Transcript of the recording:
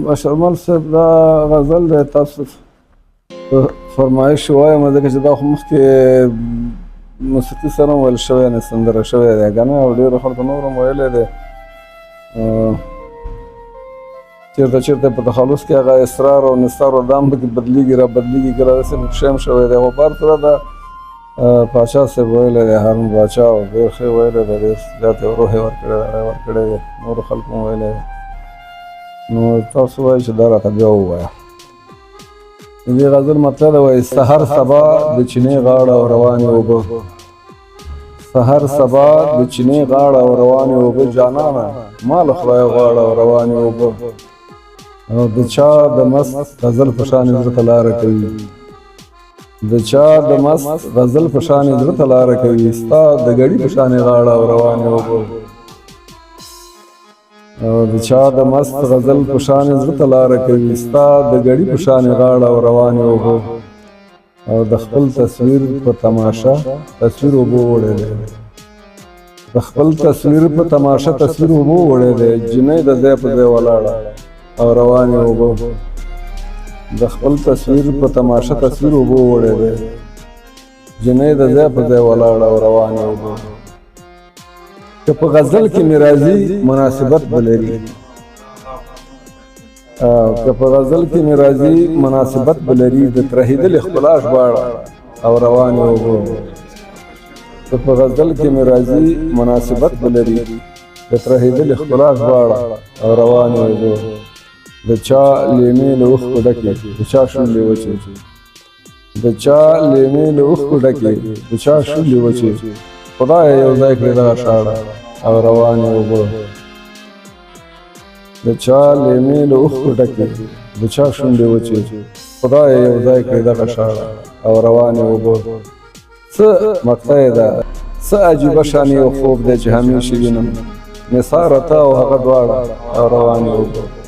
بشرمل صاحب دا غزل دی تاسو فرمایش وایم ځکه چې دا خو مخکې موسیقي سره هم ویل شوی نه سندره شوی دی که نه او ډېرو خلکو نور هم ویلی دی چېرته چېرته په تخلص کې هغه اسرار او نثار او دا هم پکې بدلېږي را بدلېږي کله داسې نقشې هم شوی دی خو په هر صورت دا پاچا صاحب ویلی دی هارون باچا او ډېر ښه ویلی دی ډېر زیات یې روح یې ورکړی دی نورو خلکو هم ویلی دی نو تاسو وایئ چې دا راته بیا ووایه د دې غزل مطلب دی وایي سحر سبا د چینې غاړه او روانې اوبه سحر سبا د چینې غاړه او روانې اوبه جانانه ما له خدای غاړه او روانې اوبه او د چا د مست غزل په شانې زړه ته لاره کوي د چا د مست غزل په شانې زړه ته لاره کوي ستا د ګړي په شانې غاړه او روانې اوبه او د چا د مست غزل په شانې زړه ته لاره کوي ستا د ګړي په شانې غاړه او روانې اوبه او د خپل تصویر په تماشه تصویر اوبه وړی دی د خپل تصویر په تماشه تصویر اوبه وړی دی جنۍ د ځای په ځای ولاړه او روانې اوبه د خپل تصویر په تماشه تصویر اوبه وړی دی جنۍ د ځای په ځای ولاړه او روانې اوبه که په غزل کې مې راځي مناسبت به لري که په غزل کې مې راځي مناسبت به لري د ترهېدلې ښکلا ژباړه او روانې اوبه که په غزل کې مې راځي مناسبت به لري د ترهېدلې ښکلا ژباړه او روانې اوبه د چا لیمې له اوښکو ډکې د چا شونډې وچې د چا لیمې له اوښکو ډکې د چا شونډې وچې خدای یو ځای کړې دغه شاړه او روانې اوبه د چا لیمې له اوښکو ډکې د چا شونډې وچې خدای یو ځای کړې دغه شاړه او روانې اوبه څه مقطع ده څه عجیبه شان یو خوب دی چې همیشه وینم نثار ته او هغه دواړه او روانې اوبه